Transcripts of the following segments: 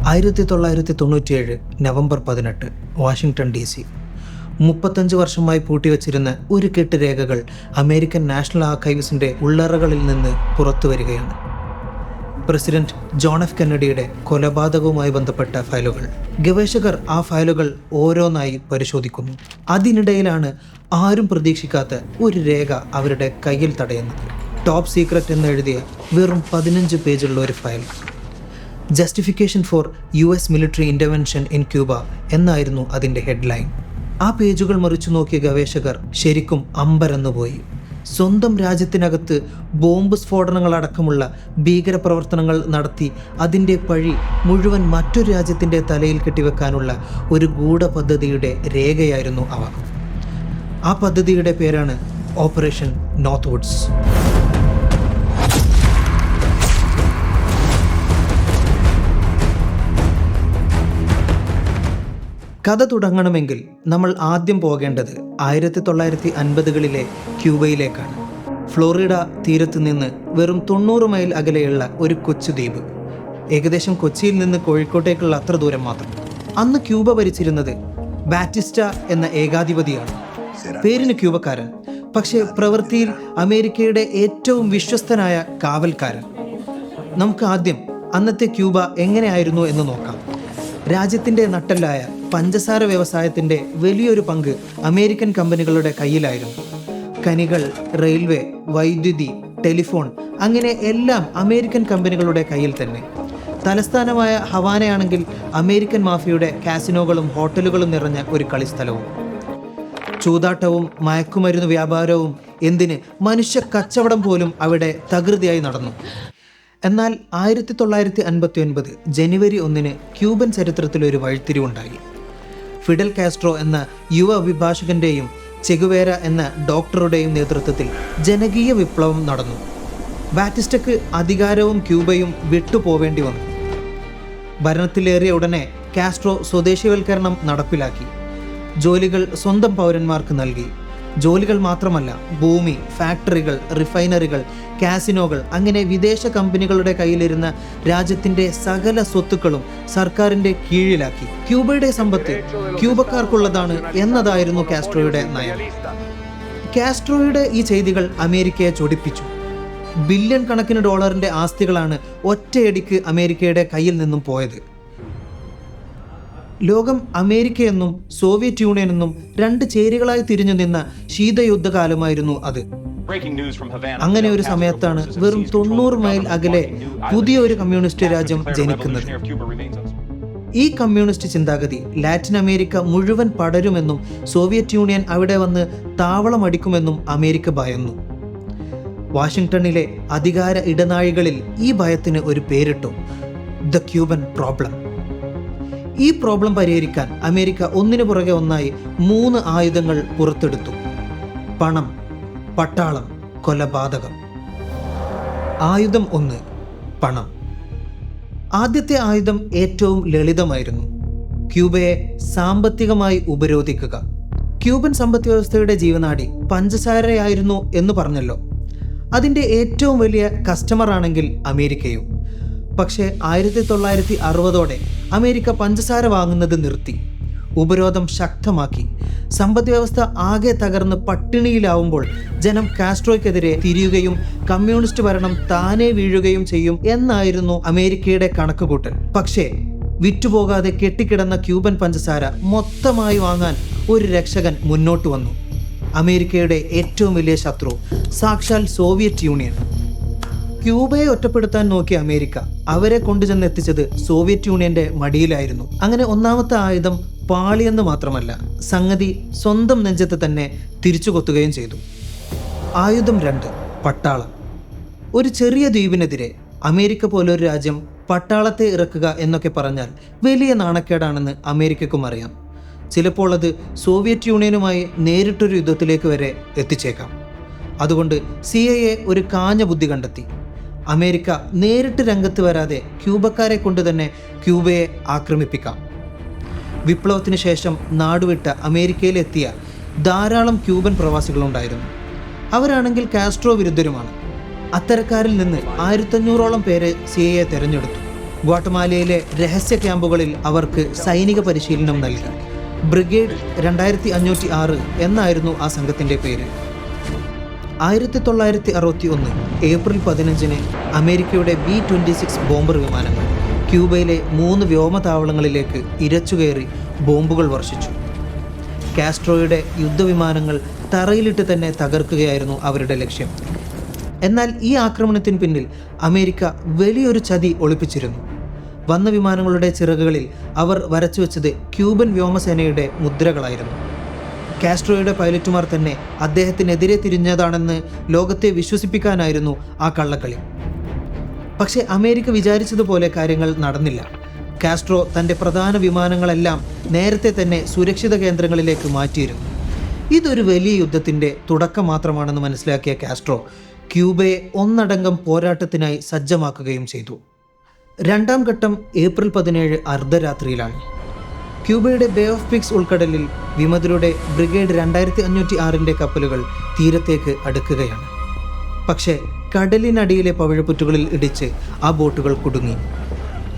1997 November 18 Washington DC. 35 വർഷമായി പൂട്ടിവച്ചിരുന്ന ഒരു കെട്ട് രേഖകൾ അമേരിക്കൻ നാഷണൽ ആർക്കൈവ്സിൻ്റെ ഉള്ളറകളിൽ നിന്ന് പുറത്തു വരികയാണ്. പ്രസിഡന്റ് ജോൺ എഫ് കെന്നഡിയുടെ കൊലപാതകവുമായി ബന്ധപ്പെട്ട ഫയലുകൾ. ഗവേഷകർ ആ ഫയലുകൾ ഓരോന്നായി പരിശോധിക്കുന്നു. അതിനിടയിലാണ് ആരും പ്രതീക്ഷിക്കാത്ത ഒരു രേഖ അവരുടെ കയ്യിൽ തടയുന്നത്. ടോപ്പ് സീക്രട്ട് എന്നെഴുതിയ വെറും 15 പേജുള്ള ഒരു file. Justification four US military intervention in Cuba എന്നായിരുന്നു അതിൻ്റെ ഹെഡ്ലൈൻ. ആ പേജുകൾ മറിച്ചു നോക്കിയ ഗവേഷകർ ശരിക്കും അമ്പരന്നുപോയി. സ്വന്തം രാജ്യത്തിനകത്ത് ബോംബ് സ്ഫോടനങ്ങളടക്കമുള്ള ഭീകരപ്രവർത്തനങ്ങൾ നടത്തി അതിൻ്റെ പഴി മുഴുവൻ മറ്റൊരു രാജ്യത്തിൻ്റെ തലയിൽ കെട്ടിവെക്കാനുള്ള ഒരു ഗൂഢപദ്ധതിയുടെ രേഖയായിരുന്നു അവ. ആ പദ്ധതിയുടെ പേരാണ് ഓപ്പറേഷൻ നോർത്ത് വുഡ്സ്. കഥ തുടങ്ങണമെങ്കിൽ നമ്മൾ ആദ്യം പോകേണ്ടത് 1950കളിലെ ക്യൂബയിലേക്കാണ്. ഫ്ലോറിഡ തീരത്ത് നിന്ന് വെറും 90 മൈൽ അകലെയുള്ള ഒരു കൊച്ചു ദ്വീപ്. ഏകദേശം കൊച്ചിയിൽ നിന്ന് കോഴിക്കോട്ടേക്കുള്ള അത്ര ദൂരം മാത്രം. അന്ന് ക്യൂബ ഭരിച്ചിരുന്നത് ബാറ്റിസ്റ്റ എന്ന ഏകാധിപതിയാണ്. പേരിന് ക്യൂബക്കാരൻ, പക്ഷേ പ്രവൃത്തിയിൽ അമേരിക്കയുടെ ഏറ്റവും വിശ്വസ്തനായ കാവൽക്കാരൻ. നമുക്ക് ആദ്യം അന്നത്തെ ക്യൂബ എങ്ങനെയായിരുന്നു എന്ന് നോക്കാം. രാജ്യത്തിൻ്റെ നട്ടെല്ലായ പഞ്ചസാര വ്യവസായത്തിൻ്റെ വലിയൊരു പങ്ക് അമേരിക്കൻ കമ്പനികളുടെ കയ്യിലായിരുന്നു. ഖനികൾ, റെയിൽവേ, വൈദ്യുതി, ടെലിഫോൺ, അങ്ങനെ എല്ലാം അമേരിക്കൻ കമ്പനികളുടെ കയ്യിൽ തന്നെ. തലസ്ഥാനമായ ഹവാനയാണെങ്കിൽ അമേരിക്കൻ മാഫിയയുടെ കാസിനോകളും ഹോട്ടലുകളും നിറഞ്ഞ ഒരു കളിസ്ഥലവും. ചൂതാട്ടവും മയക്കുമരുന്ന് വ്യാപാരവും എന്തിന് മനുഷ്യ കച്ചവടം പോലും അവിടെ തകൃതിയായി നടന്നു. എന്നാൽ 1959 ജനുവരി 1 ക്യൂബൻ ചരിത്രത്തിലൊരു വഴിത്തിരിവുണ്ടായി. ഫിഡൽ കാസ്ട്രോ എന്ന യുവ അഭിഭാഷകൻ്റെയും ചെഗുവേര എന്ന ഡോക്ടറുടെയും നേതൃത്വത്തിൽ ജനകീയ വിപ്ലവം നടന്നു. ബാറ്റിസ്റ്റയ്ക്ക് അധികാരവും ക്യൂബയും വിട്ടുപോവേണ്ടി വന്നു. ഭരണത്തിലേറിയ ഉടനെ കാസ്ട്രോ സ്വദേശിവൽക്കരണം നടപ്പിലാക്കി. ജോലികൾ സ്വന്തം പൗരന്മാർക്ക് നൽകി. ജോലികൾ മാത്രമല്ല, ഭൂമി, ഫാക്ടറികൾ, റിഫൈനറികൾ, കാസിനോകൾ, അങ്ങനെ വിദേശ കമ്പനികളുടെ കയ്യിലിരുന്ന രാജ്യത്തിൻ്റെ സകല സ്വത്തുക്കളും സർക്കാരിൻ്റെ കീഴിലാക്കി. ക്യൂബയുടെ സമ്പത്ത് ക്യൂബക്കാർക്കുള്ളതാണ് എന്നതായിരുന്നു കാസ്ട്രോയുടെ നയം. കാസ്ട്രോയുടെ ഈ ചെയ്തികൾ അമേരിക്കയെ ചൊടിപ്പിച്ചു. ബില്യൺ കണക്കിന് ഡോളറിൻ്റെ ആസ്തികളാണ് ഒറ്റയടിക്ക് അമേരിക്കയുടെ കയ്യിൽ നിന്നും പോയത്. ലോകം അമേരിക്കയെന്നും സോവിയറ്റ് യൂണിയനെന്നും രണ്ട് ചേരികളായി തിരിഞ്ഞു നിന്ന ശീതയുദ്ധകാലമായിരുന്നു അത്. അങ്ങനെ ഒരു സമയത്താണ് വെറും 90 മൈൽ അകലെ പുതിയൊരു കമ്മ്യൂണിസ്റ്റ് രാജ്യം ജനിക്കുന്നത്. ഈ കമ്മ്യൂണിസ്റ്റ് ചിന്താഗതി ലാറ്റിൻ അമേരിക്ക മുഴുവൻ പടരുമെന്നും സോവിയറ്റ് യൂണിയൻ അവിടെ വന്ന് താവളമടിക്കുമെന്നും അമേരിക്ക ഭയന്നു. വാഷിംഗ്ടണിലെ അധികാര ഇടനാഴികളിൽ ഈ ഭയത്തിന് ഒരു പേരിട്ടു: ദ ക്യൂബൻ പ്രോബ്ലം. ഈ പ്രോബ്ലം പരിഹരിക്കാൻ അമേരിക്ക ഒന്നിനു പുറകെ ഒന്നായി 3 ആയുധങ്ങൾ പുറത്തെടുത്തു: പണം, പട്ടാളം, കൊലപാതകം. ആയുധം 1: പണം. ആദ്യത്തെ ആയുധം ഏറ്റവും ലളിതമായിരുന്നു: ക്യൂബയെ സാമ്പത്തികമായി ഉപരോധിക്കുക. ക്യൂബൻ സമ്പദ് വ്യവസ്ഥയുടെ ജീവനാഡി പഞ്ചസാരയായിരുന്നു എന്ന് പറഞ്ഞല്ലോ. അതിൻ്റെ ഏറ്റവും വലിയ കസ്റ്റമർ ആണെങ്കിൽ അമേരിക്കയും. പക്ഷേ 1960ഓടെ അമേരിക്ക പഞ്ചസാര വാങ്ങുന്നത് നിർത്തി. ഉപരോധം ശക്തമാക്കി. സമ്പദ് വ്യവസ്ഥ ആകെ തകർന്ന് പട്ടിണിയിലാവുമ്പോൾ ജനം കാസ്ട്രോയ്ക്കെതിരെ തിരിയുകയും കമ്മ്യൂണിസ്റ്റ് ഭരണം താനെ വീഴുകയും ചെയ്യും എന്നായിരുന്നു അമേരിക്കയുടെ കണക്കുകൂട്ടൽ. പക്ഷേ വിറ്റുപോകാതെ കെട്ടിക്കിടന്ന ക്യൂബൻ പഞ്ചസാര മൊത്തമായി വാങ്ങാൻ ഒരു രക്ഷകൻ മുന്നോട്ട് വന്നു. അമേരിക്കയുടെ ഏറ്റവും വലിയ ശത്രു, സാക്ഷാൽ സോവിയറ്റ് യൂണിയൻ. ക്യൂബയെ ഒറ്റപ്പെടുത്താൻ നോക്കിയ അമേരിക്ക അവരെ കൊണ്ടുചെന്നെത്തിച്ചത് സോവിയറ്റ് യൂണിയന്റെ മടിയിലായിരുന്നു. അങ്ങനെ ഒന്നാമത്തെ ആയുധം പാളിയെന്ന് മാത്രമല്ല, സംഗതി സ്വന്തം നെഞ്ചത്ത് തന്നെ തിരിച്ചു കൊത്തുകയും ചെയ്തു. ആയുധം 2: പട്ടാളം. ഒരു ചെറിയ ദ്വീപിനെതിരെ അമേരിക്ക പോലൊരു രാജ്യം പട്ടാളത്തെ ഇറക്കുക എന്നൊക്കെ പറഞ്ഞാൽ വലിയ നാണക്കേടാണെന്ന് അമേരിക്കക്കും അറിയാം. ചിലപ്പോൾ അത് സോവിയറ്റ് യൂണിയനുമായി നേരിട്ടൊരു യുദ്ധത്തിലേക്ക് വരെ എത്തിച്ചേക്കാം. അതുകൊണ്ട് CIA ഒരു കാഞ്ഞ ബുദ്ധി കണ്ടെത്തി. അമേരിക്ക നേരിട്ട് രംഗത്ത് വരാതെ ക്യൂബക്കാരെ കൊണ്ട് തന്നെ ക്യൂബയെ ആക്രമിപ്പിക്കാം. വിപ്ലവത്തിന് ശേഷം നാടുവിട്ട അമേരിക്കയിലെത്തിയ ധാരാളം ക്യൂബൻ പ്രവാസികളുണ്ടായിരുന്നു. അവരാണെങ്കിൽ കാസ്ട്രോ വിരുദ്ധരുമാണ്. അത്തരക്കാരിൽ നിന്ന് 1500ഓളം പേരെ CIA തിരഞ്ഞെടുത്തു. ഗ്വാട്ടമാലയിലെ രഹസ്യ ക്യാമ്പുകളിൽ അവർക്ക് സൈനിക പരിശീലനം നൽകി. ബ്രിഗേഡ് 2506 എന്നായിരുന്നു ആ സംഘത്തിൻ്റെ പേര്. 1961 ഏപ്രിൽ 15 അമേരിക്കയുടെ B-26 ബോംബർ വിമാനങ്ങൾ ക്യൂബയിലെ 3 വ്യോമതാവളങ്ങളിലേക്ക് ഇരച്ചുകയറി ബോംബുകൾ വർഷിച്ചു. കാസ്ട്രോയുടെ യുദ്ധവിമാനങ്ങൾ തറയിലിട്ട് തന്നെ തകർക്കുകയായിരുന്നു അവരുടെ ലക്ഷ്യം. എന്നാൽ ഈ ആക്രമണത്തിന് പിന്നിൽ അമേരിക്ക വലിയൊരു ചതി ഒളിപ്പിച്ചിരുന്നു. വന്ന വിമാനങ്ങളുടെ ചിറകുകളിൽ അവർ വരച്ചു വെച്ചത് ക്യൂബൻ വ്യോമസേനയുടെ മുദ്രകളായിരുന്നു. കാസ്ട്രോയുടെ പൈലറ്റുമാർ തന്നെ അദ്ദേഹത്തിനെതിരെ തിരിഞ്ഞതാണെന്ന് ലോകത്തെ വിശ്വസിപ്പിക്കാനായിരുന്നു ആ കള്ളക്കളി. പക്ഷേ അമേരിക്ക വിചാരിച്ചതുപോലെ കാര്യങ്ങൾ നടന്നില്ല. കാസ്ട്രോ തൻ്റെ പ്രധാന വിമാനങ്ങളെല്ലാം നേരത്തെ തന്നെ സുരക്ഷിത കേന്ദ്രങ്ങളിലേക്ക് മാറ്റിയിരുന്നു. ഇതൊരു വലിയ യുദ്ധത്തിൻ്റെ തുടക്കം മാത്രമാണെന്ന് മനസ്സിലാക്കിയ കാസ്ട്രോ ക്യൂബയെ ഒന്നടങ്കം പോരാട്ടത്തിനായി സജ്ജമാക്കുകയും ചെയ്തു. രണ്ടാം ഘട്ടം ഏപ്രിൽ 17 അർദ്ധരാത്രിയിലാണ്. ക്യൂബയുടെ ബേ ഓഫ് പിഗ്സ് ഉൾക്കടലിൽ വിമതരുടെ ബ്രിഗേഡ് 2506 കപ്പലുകൾ തീരത്തേക്ക് അടുക്കുകയാണ്. പക്ഷേ കടലിനടിയിലെ പവിഴപ്പുറ്റുകളിൽ ഇടിച്ച് ആ ബോട്ടുകൾ കുടുങ്ങി.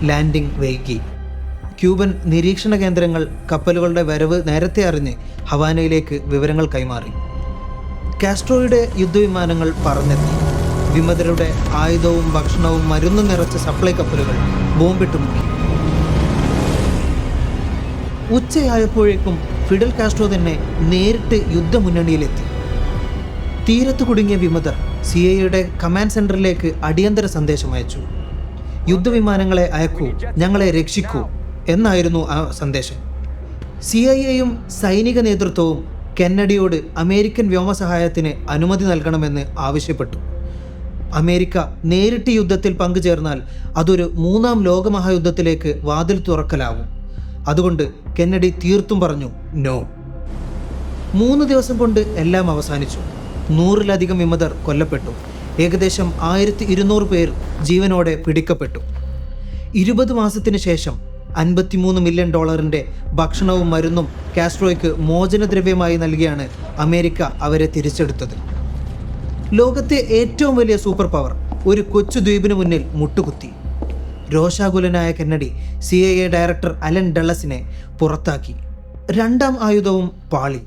ലാൻഡിംഗ് വൈകി. ക്യൂബൻ നിരീക്ഷണ കേന്ദ്രങ്ങൾ കപ്പലുകളുടെ വരവ് നേരത്തെ അറിഞ്ഞ് ഹവാനയിലേക്ക് വിവരങ്ങൾ കൈമാറി. കാസ്ട്രോയുടെ യുദ്ധവിമാനങ്ങൾ പറന്നെത്തി. വിമതരുടെ ആയുധവും ഭക്ഷണവും മരുന്നും നിറച്ച സപ്ലൈ കപ്പലുകൾ ബോംബിട്ട് മുക്കി. ഉച്ചയായപ്പോഴേക്കും ഫിഡൽ കാസ്ട്രോ തന്നെ നേരിട്ട് യുദ്ധമുന്നണിയിലെത്തി. തീരത്ത് കുടുങ്ങിയ വിമതർ CIA കമാൻഡ് സെന്ററിലേക്ക് അടിയന്തര സന്ദേശം അയച്ചു. യുദ്ധവിമാനങ്ങളെ അയക്കൂ, ഞങ്ങളെ രക്ഷിക്കൂ എന്നായിരുന്നു ആ സന്ദേശം. CIA സൈനിക നേതൃത്വവും കെന്നഡിയോട് അമേരിക്കൻ വ്യോമസഹായത്തിന് അനുമതി നൽകണമെന്ന് ആവശ്യപ്പെട്ടു. അമേരിക്ക നേരിട്ട് യുദ്ധത്തിൽ പങ്കുചേർന്നാൽ അതൊരു 3ാം ലോകമഹായുദ്ധത്തിലേക്ക് വാതിൽ തുറക്കലാവും. അതുകൊണ്ട് കെന്നഡി തീർത്തും പറഞ്ഞു നോ. 3 ദിവസം കൊണ്ട് എല്ലാം അവസാനിച്ചു. 100-ലധികം വിമതർ കൊല്ലപ്പെട്ടു. ഏകദേശം 1200 പേർ ജീവനോടെ പിടിക്കപ്പെട്ടു. 20 മാസത്തിന് ശേഷം $53 മില്യൺ ഭക്ഷണവും മരുന്നും കാസ്ട്രോയ്ക്ക് മോചനദ്രവ്യമായി നൽകിയാണ് അമേരിക്ക അവരെ തിരിച്ചെടുത്തത്. ലോകത്തെ ഏറ്റവും വലിയ സൂപ്പർ പവർ ഒരു കൊച്ചു ദ്വീപിന് മുന്നിൽ മുട്ടുകുത്തി. രോഷാകുലനായ കെന്നഡി CIA ഡയറക്ടർ അലൻ ഡള്ളസിനെ പുറത്താക്കി. രണ്ടാം ആയുധവും പാളി.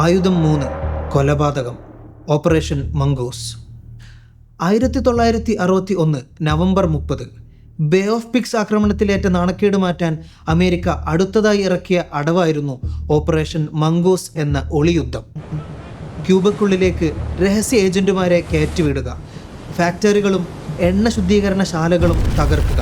ആയുധം 3 കൊലപാതകം. Operation Mongoose. 1961 November 30 Bay of Pigs ആക്രമണത്തിലേറ്റ നാണക്കേട് മാറ്റാൻ അമേരിക്ക അടുത്തതായി ഇറക്കിയ അടവായിരുന്നു ഓപ്പറേഷൻ മംഗൂസ് എന്ന ഒളിയുദ്ധം. ക്യൂബക്കുള്ളിലേക്ക് രഹസ്യ ഏജന്റുമാരെ കയറ്റിവിടുക, ഫാക്ടറികളും എണ്ണ ശുദ്ധീകരണശാലകളും തകർക്കുക,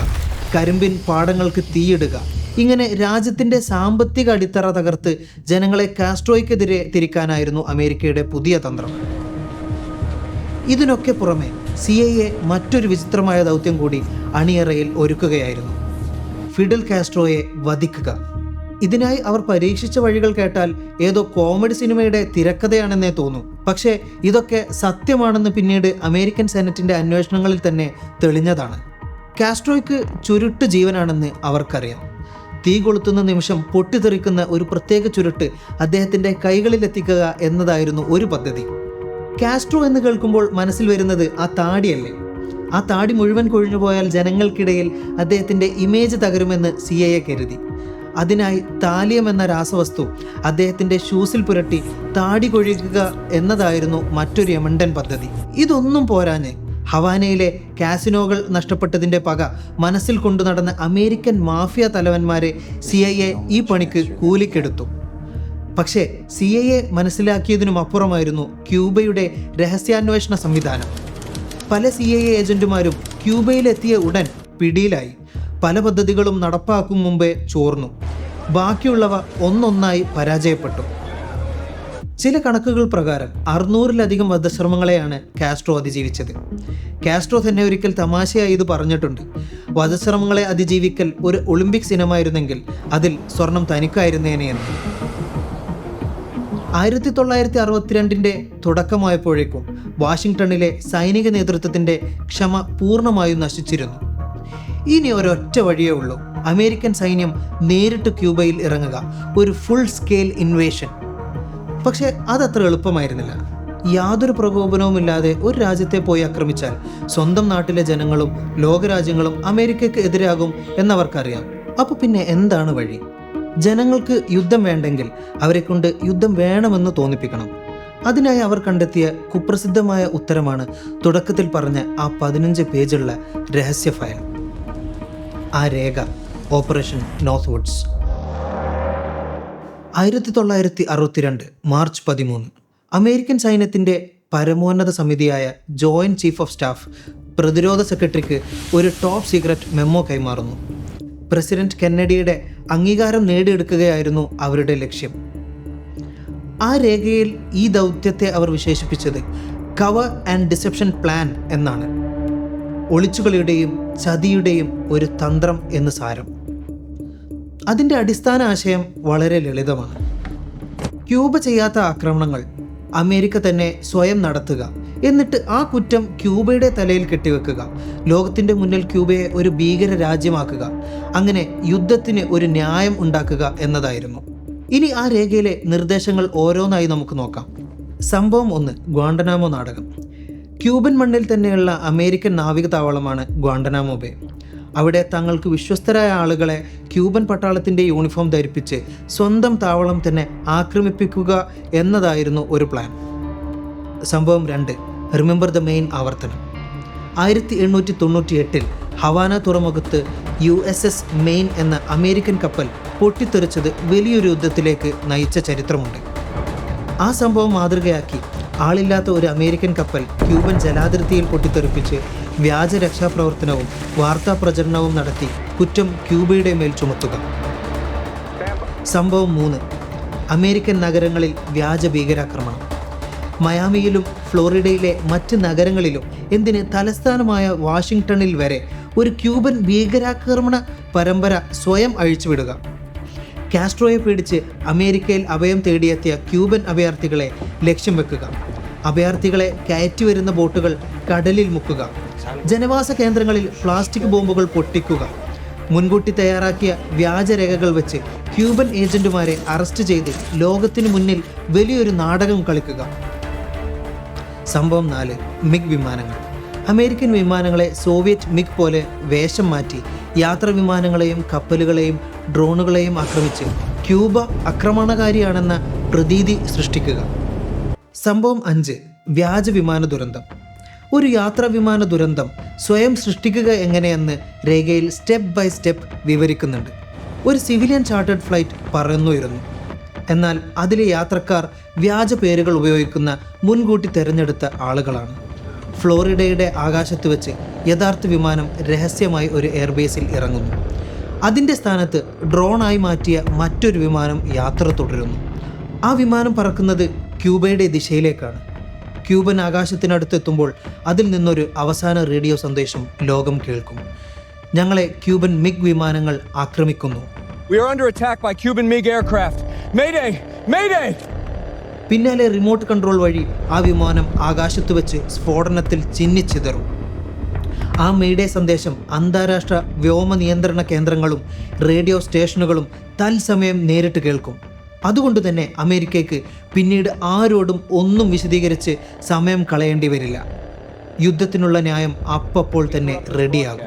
കരിമ്പിൻ പാടങ്ങൾക്ക് തീയിടുക, ഇങ്ങനെ രാജ്യത്തിൻ്റെ സാമ്പത്തിക അടിത്തറ തകർത്ത് ജനങ്ങളെ കാസ്ട്രോയ്ക്കെതിരെ തിരിക്കാനായിരുന്നു അമേരിക്കയുടെ പുതിയ തന്ത്രം. ഇതിനൊക്കെ പുറമെ CIA മറ്റൊരു വിചിത്രമായ ദൗത്യം കൂടി അണിയറയിൽ ഒരുക്കുകയായിരുന്നു. ഫിഡൽ കാസ്ട്രോയെ വധിക്കുക. ഇതിനായി അവർ പരീക്ഷിച്ച വഴികൾ കേട്ടാൽ ഏതോ കോമഡി സിനിമയുടെ തിരക്കഥയാണെന്നേ തോന്നൂ. പക്ഷേ ഇതൊക്കെ സത്യമാണെന്ന് പിന്നീട് അമേരിക്കൻ സെനറ്റിൻ്റെ അന്വേഷണങ്ങളിൽ തന്നെ തെളിഞ്ഞതാണ്. കാസ്ട്രോയ്ക്ക് ചുരുട്ട് ജീവനാണെന്ന് അവർക്കറിയാം. തീ കൊളുത്തുന്ന നിമിഷം പൊട്ടിത്തെറിക്കുന്ന ഒരു പ്രത്യേക ചുരുട്ട് അദ്ദേഹത്തിൻ്റെ കൈകളിലെത്തിക്കുക എന്നതായിരുന്നു ഒരു പദ്ധതി. കാസ്ട്രോ എന്ന് കേൾക്കുമ്പോൾ മനസ്സിൽ വരുന്നത് ആ താടിയല്ലേ? ആ താടി മുഴുവൻ കൊഴിഞ്ഞു പോയാൽ ജനങ്ങൾക്കിടയിൽ അദ്ദേഹത്തിൻ്റെ ഇമേജ് തകരുമെന്ന് CIA കരുതി. അതിനായി താലിയം എന്ന രാസവസ്തു അദ്ദേഹത്തിൻ്റെ ഷൂസിൽ പുരട്ടി താടി കൊഴിക്കുക എന്നതായിരുന്നു മറ്റൊരു യമണ്ടൻ പദ്ധതി. ഇതൊന്നും പോരാഞ്ഞ് ഹവാനയിലെ കാസിനോകൾ നഷ്ടപ്പെട്ടതിൻ്റെ പക മനസ്സിൽ കൊണ്ടു നടന്ന അമേരിക്കൻ മാഫിയ തലവന്മാരെ CIA ഈ പണിക്ക് കൂലിക്കെടുത്തു. പക്ഷേ CIA മനസ്സിലാക്കിയതിനും അപ്പുറമായിരുന്നു ക്യൂബയുടെ രഹസ്യാന്വേഷണ സംവിധാനം. പല CIA ഏജന്റുമാരും ക്യൂബയിലെത്തിയ ഉടൻ പിടിയിലായി. പല പദ്ധതികളും നടപ്പാക്കും മുമ്പേ ചോർന്നു. ബാക്കിയുള്ളവ ഒന്നൊന്നായി പരാജയപ്പെട്ടു. ചില കണക്കുകൾ പ്രകാരം 600-ലധികം വധശ്രമങ്ങളെയാണ് കാസ്ട്രോ അതിജീവിച്ചത്. കാസ്ട്രോ തന്നെ ഒരിക്കൽ തമാശയായി ഇത് പറഞ്ഞിട്ടുണ്ട്. വധശ്രമങ്ങളെ അതിജീവിക്കൽ ഒരു ഒളിമ്പിക്സ് ഇനമായിരുന്നെങ്കിൽ അതിൽ സ്വർണം തനിക്കായിരുന്നേനെയെന്ന്. 1962 തുടക്കമായപ്പോഴേക്കും വാഷിംഗ്ടണിലെ സൈനിക നേതൃത്വത്തിൻ്റെ ക്ഷമ പൂർണ്ണമായും നശിച്ചിരുന്നു. ഇനി ഒരൊറ്റ വഴിയേ ഉള്ളൂ. അമേരിക്കൻ സൈന്യം നേരിട്ട് ക്യൂബയിൽ ഇറങ്ങുക, ഒരു ഫുൾ സ്കെയിൽ ഇൻവേഷൻ. പക്ഷേ അതത്ര എളുപ്പമായിരുന്നില്ല. യാതൊരു പ്രകോപനവുമില്ലാതെ ഒരു രാജ്യത്തെ പോയി ആക്രമിച്ചാൽ സ്വന്തം നാട്ടിലെ ജനങ്ങളും ലോകരാജ്യങ്ങളും അമേരിക്കയ്ക്ക് എതിരാകും എന്നവർക്കറിയാം. അപ്പോൾ പിന്നെ എന്താണ് വഴി? ജനങ്ങൾക്ക് യുദ്ധം വേണ്ടെങ്കിൽ അവരെ കൊണ്ട് യുദ്ധം വേണമെന്ന് തോന്നിപ്പിക്കണം. അതിനായി അവർ കണ്ടെത്തിയ കുപ്രസിദ്ധമായ ഉത്തരമാണ് തുടക്കത്തിൽ പറഞ്ഞ ആ 15 പേജുള്ള രഹസ്യ ഫയൽ. ആ രേഖ ഓപ്പറേഷൻ നോർത്ത് വുഡ്സ്. 1962 മാർച്ച് 13 അമേരിക്കൻ സൈന്യത്തിൻ്റെ പരമോന്നത സമിതിയായ ജോയിന്റ് ചീഫ് ഓഫ് സ്റ്റാഫ് പ്രതിരോധ സെക്രട്ടറിക്ക് ഒരു ടോപ്പ് സീക്രട്ട് മെമ്മോ കൈമാറുന്നു. പ്രസിഡന്റ് കെന്നഡിയുടെ അംഗീകാരം നേടിയെടുക്കുകയായിരുന്നു അവരുടെ ലക്ഷ്യം. ആ രേഖയിൽ ഈ ദൗത്യത്തെ അവർ വിശേഷിപ്പിച്ചത് കവർ ആൻഡ് ഡിസെപ്ഷൻ പ്ലാൻ എന്നാണ്. ഒളിച്ചുകളിയുടെയും ചതിയുടെയും ഒരു തന്ത്രം എന്ന് സാരം. അതിൻ്റെ അടിസ്ഥാന ആശയം വളരെ ലളിതമാണ്. ക്യൂബ ചെയ്യാത്ത ആക്രമണങ്ങൾ അമേരിക്ക തന്നെ സ്വയം നടത്തുക, എന്നിട്ട് ആ കുറ്റം ക്യൂബയുടെ തലയിൽ കെട്ടിവെക്കുക, ലോകത്തിൻ്റെ മുന്നിൽ ക്യൂബയെ ഒരു ഭീകര രാജ്യമാക്കുക, അങ്ങനെ യുദ്ധത്തിന് ഒരു ന്യായം ഉണ്ടാക്കുക എന്നതായിരുന്നു. ഇനി ആ രേഖയിലെ നിർദ്ദേശങ്ങൾ ഓരോന്നായി നമുക്ക് നോക്കാം. സംഭവം 1, ഗ്വാണ്ടനാമോ നാടകം. ക്യൂബൻ മണ്ണിൽ തന്നെയുള്ള അമേരിക്കൻ നാവിക താവളമാണ് ഗ്വാണ്ടനാമോ ബേ. അവിടെ തങ്ങൾക്ക് വിശ്വസ്തരായ ആളുകളെ ക്യൂബൻ പട്ടാളത്തിൻ്റെ യൂണിഫോം ധരിപ്പിച്ച് സ്വന്തം താവളം തന്നെ ആക്രമിപ്പിക്കുക എന്നതായിരുന്നു ഒരു പ്ലാൻ. സംഭവം 2, റിമെമ്പർ ദ മെയിൻ ആവർത്തനം. 1898 ഹവാന തുറമുഖത്ത് USS മെയിൻ എന്ന അമേരിക്കൻ കപ്പൽ പൊട്ടിത്തെറിച്ചത് വലിയൊരു യുദ്ധത്തിലേക്ക് നയിച്ച ചരിത്രമുണ്ട്. ആ സംഭവം മാതൃകയാക്കി ആളില്ലാത്ത ഒരു അമേരിക്കൻ കപ്പൽ ക്യൂബൻ ജലാതിർത്തിയിൽ പൊട്ടിത്തെറിപ്പിച്ച് വ്യാജ രക്ഷാപ്രവർത്തനവും വാർത്താ പ്രചരണവും നടത്തി കുറ്റം ക്യൂബയുടെ മേൽ ചുമത്തുക. സംഭവം 3, അമേരിക്കൻ നഗരങ്ങളിൽ വ്യാജ ഭീകരാക്രമണം. മയാമിയിലും ഫ്ലോറിഡയിലെ മറ്റ് നഗരങ്ങളിലും എന്തിന് തലസ്ഥാനമായ വാഷിംഗ്ടണിൽ വരെ ഒരു ക്യൂബൻ ഭീകരാക്രമണ പരമ്പര സ്വയം അഴിച്ചുവിടുക. കാസ്ട്രോയെ പേടിച്ച് അമേരിക്കയിൽ അഭയം തേടിയെത്തിയ ക്യൂബൻ അഭയാർത്ഥികളെ ലക്ഷ്യം വെക്കുക. അഭയാർത്ഥികളെ കയറ്റിവരുന്ന ബോട്ടുകൾ കടലിൽ മുക്കുക. ജനവാസ കേന്ദ്രങ്ങളിൽ പ്ലാസ്റ്റിക് ബോംബുകൾ പൊട്ടിക്കുക. മുൻകൂട്ടി തയ്യാറാക്കിയ വ്യാജരേഖകൾ വെച്ച് ക്യൂബൻ ഏജന്റുമാരെ അറസ്റ്റ് ചെയ്ത് ലോകത്തിനു മുന്നിൽ വലിയൊരു നാടകം കളിക്കുക. സംഭവം 4, മിഗ് വിമാനങ്ങൾ. അമേരിക്കൻ വിമാനങ്ങളെ സോവിയറ്റ് മിഗ് പോലെ വേഷം മാറ്റി യാത്രാ വിമാനങ്ങളെയും കപ്പലുകളെയും ഡ്രോണുകളെയും ആക്രമിച്ച് ക്യൂബ ആക്രമണകാരിയാണെന്ന പ്രതീതി സൃഷ്ടിക്കുക. സംഭവം 5, വ്യാജ വിമാന ദുരന്തം. ഒരു യാത്രാ വിമാന ദുരന്തം സ്വയം സൃഷ്ടിക്കുക എങ്ങനെയെന്ന് രേഖയിൽ സ്റ്റെപ്പ് ബൈ സ്റ്റെപ്പ് വിവരിക്കുന്നുണ്ട്. ഒരു സിവിലിയൻ ചാർട്ടേഡ് ഫ്ലൈറ്റ് പറന്നുയരുന്നു. എന്നാൽ അതിലെ യാത്രക്കാർ വ്യാജ പേരുകൾ ഉപയോഗിക്കുന്ന മുൻകൂട്ടി തിരഞ്ഞെടുത്ത ആളുകളാണ്. ഫ്ലോറിഡയുടെ ആകാശത്ത് വെച്ച് യഥാർത്ഥ വിമാനം രഹസ്യമായി ഒരു എയർബേസിൽ ഇറങ്ങുന്നു. അതിൻ്റെ സ്ഥാനത്ത് ഡ്രോണായി മാറ്റിയ മറ്റൊരു വിമാനം യാത്ര തുടരുന്നു. ആ വിമാനം പറക്കുന്നത് ക്യൂബയുടെ ദിശയിലേക്കാണ്. ക്യൂബൻ ആകാശത്തിനടുത്തെത്തുമ്പോൾ അതിൽ നിന്നൊരു അവസാന റേഡിയോ സന്ദേശം ലോകം കേൾക്കും: ഞങ്ങളെ ക്യൂബൻ മിഗ് വിമാനങ്ങൾ ആക്രമിക്കുന്നു. We are under attack by Cuban MiG aircraft. Mayday! Mayday! പിന്നാലെ റിമോട്ട് കൺട്രോൾ വഴി ആ വിമാനം ആകാശത്ത് വെച്ച് സ്ഫോടനത്തിൽ ചിന്നിച്ചിതറും. ആ മെയ്ഡേ സന്ദേശം അന്താരാഷ്ട്ര വ്യോമ നിയന്ത്രണ കേന്ദ്രങ്ങളും റേഡിയോ സ്റ്റേഷനുകളും തത്സമയം നേരിട്ട് കേൾക്കും. അതുകൊണ്ട് തന്നെ അമേരിക്കയ്ക്ക് പിന്നീട് ആരോടും ഒന്നും വിശദീകരിച്ച് സമയം കളയേണ്ടി വരില്ല. യുദ്ധത്തിനുള്ള ന്യായം അപ്പോൾ തന്നെ റെഡിയാകും.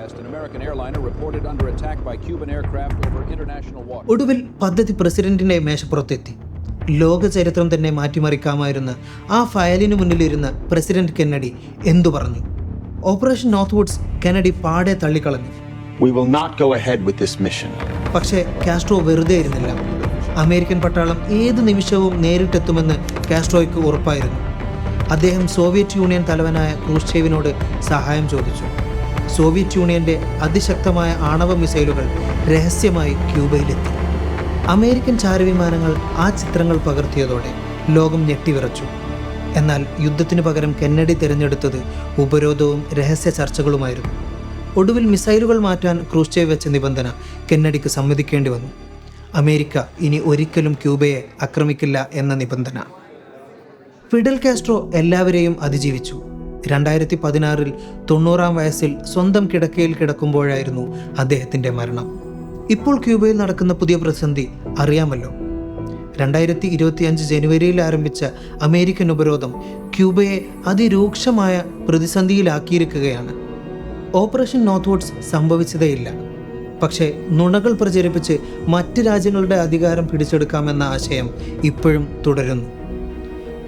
ഒടുവിൽ പദ്ധതി പ്രസിഡന്റിന്റെ മേശപ്പുറത്തെത്തി. ലോക ചരിത്രം തന്നെ മാറ്റിമറിക്കാമായിരുന്ന ആ ഫയലിന് മുന്നിലിരുന്ന പ്രസിഡന്റ് കെന്നഡി എന്തു പറഞ്ഞു? ഓപ്പറേഷൻ നോർത്ത് വുഡ്സ് കെന്നഡി പാടെ തള്ളിക്കളഞ്ഞു. പക്ഷേ കാസ്ട്രോ വെറുതെ ഇരുന്നില്ല. അമേരിക്കൻ പട്ടാളം ഏത് നിമിഷവും നേരിട്ടെത്തുമെന്ന് കാസ്ട്രോയ്ക്ക് ഉറപ്പായിരുന്നു. അദ്ദേഹം സോവിയറ്റ് യൂണിയൻ തലവനായ ക്രൂഷ്ചേവിനോട് സഹായം ചോദിച്ചു. സോവിയറ്റ് യൂണിയൻ്റെ അതിശക്തമായ ആണവ മിസൈലുകൾ രഹസ്യമായി ക്യൂബയിലെത്തി. അമേരിക്കൻ ചാരവിമാനങ്ങൾ ആ ചിത്രങ്ങൾ പകർത്തിയതോടെ ലോകം ഞെട്ടിവിറച്ചു. എന്നാൽ യുദ്ധത്തിനു പകരം കെന്നഡി തിരഞ്ഞെടുത്തത് ഉപരോധവും രഹസ്യ ചർച്ചകളുമായിരുന്നു. ഒടുവിൽ മിസൈലുകൾ മാറ്റാൻ ക്രൂഷ്ചേവ് വെച്ച നിബന്ധന കെന്നഡിക്ക് സമ്മതിക്കേണ്ടി വന്നു. അമേരിക്ക ഇനി ഒരിക്കലും ക്യൂബയെ ആക്രമിക്കില്ല എന്ന നിബന്ധന. ഫിഡൽ കാസ്ട്രോ എല്ലാവരെയും അതിജീവിച്ചു. 2016 90-ാം വയസ്സിൽ സ്വന്തം കിടക്കയിൽ കിടക്കുമ്പോഴായിരുന്നു അദ്ദേഹത്തിൻ്റെ മരണം. ഇപ്പോൾ ക്യൂബയിൽ നടക്കുന്ന പുതിയ പ്രതിസന്ധി അറിയാമല്ലോ. 2025 ജനുവരിയിൽ ആരംഭിച്ച അമേരിക്കൻ ഉപരോധം ക്യൂബയെ അതിരൂക്ഷമായ പ്രതിസന്ധിയിലാക്കിയിരിക്കുകയാണ്. ഓപ്പറേഷൻ നോർത്ത്വുഡ്സ് സംഭവിച്ചതേയില്ല. പക്ഷേ നുണകൾ പ്രചരിപ്പിച്ച് മറ്റ് രാജ്യങ്ങളുടെ അധികാരം പിടിച്ചെടുക്കാമെന്ന ആശയം ഇപ്പോഴും തുടരുന്നു.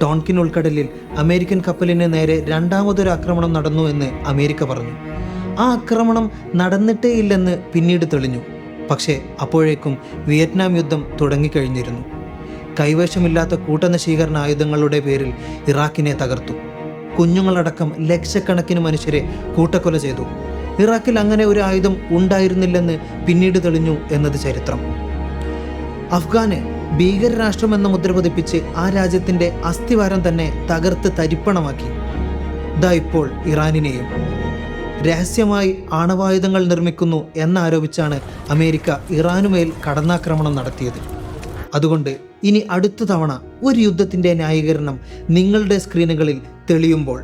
ടോൺകിൻ ഉൾക്കടലിൽ അമേരിക്കൻ കപ്പലിന് നേരെ രണ്ടാമതൊരു ആക്രമണം നടന്നു എന്ന് അമേരിക്ക പറഞ്ഞു. ആ ആക്രമണം നടന്നിട്ടേയില്ലെന്ന് പിന്നീട് തെളിഞ്ഞു. പക്ഷേ അപ്പോഴേക്കും വിയറ്റ്നാം യുദ്ധം തുടങ്ങിക്കഴിഞ്ഞിരുന്നു. കൈവശമില്ലാത്ത കൂട്ടനശീകരണ ആയുധങ്ങളുടെ പേരിൽ ഇറാഖിനെ തകർത്തു. കുഞ്ഞുങ്ങളടക്കം ലക്ഷക്കണക്കിന് മനുഷ്യരെ കൂട്ടക്കൊല ചെയ്തു. ഇറാഖിൽ അങ്ങനെ ഒരു ആയുധം ഉണ്ടായിരുന്നില്ലെന്ന് പിന്നീട് തെളിഞ്ഞു എന്നത് ചരിത്രം. അഫ്ഗാന് ഭീകരരാഷ്ട്രമെന്ന മുദ്ര പതിപ്പിച്ച് ആ രാജ്യത്തിൻ്റെ അസ്ഥിവാരം തന്നെ തകർത്ത് തരിപ്പണമാക്കി. ദാ ഇപ്പോൾ ഇറാനിനെയും. രഹസ്യമായി ആണവായുധങ്ങൾ നിർമ്മിക്കുന്നു എന്നാരോപിച്ചാണ് അമേരിക്ക ഇറാനുമേൽ കടന്നാക്രമണം നടത്തിയത്. അതുകൊണ്ട് ഇനി അടുത്ത തവണ ഒരു യുദ്ധത്തിൻ്റെ ന്യായീകരണം നിങ്ങളുടെ സ്ക്രീനുകളിൽ തെളിയുമ്പോൾ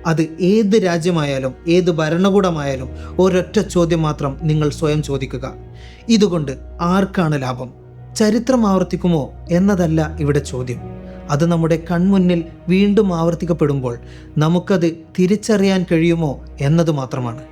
അത് ഏത് രാജ്യമായാലും ഏത് ഭരണകൂടമായാലും ഒരൊറ്റ ചോദ്യം മാത്രം നിങ്ങൾ സ്വയം ചോദിക്കുക: ഇതുകൊണ്ട് ആർക്കാണ് ലാഭം? ചരിത്രം ആവർത്തിക്കുമോ എന്നതല്ല ഇവിടെ ചോദ്യം. അത് നമ്മുടെ കൺമുന്നിൽ വീണ്ടും ആവർത്തിക്കപ്പെടുമ്പോൾ നമുക്കത് തിരിച്ചറിയാൻ കഴിയുമോ എന്നത് മാത്രമാണ്.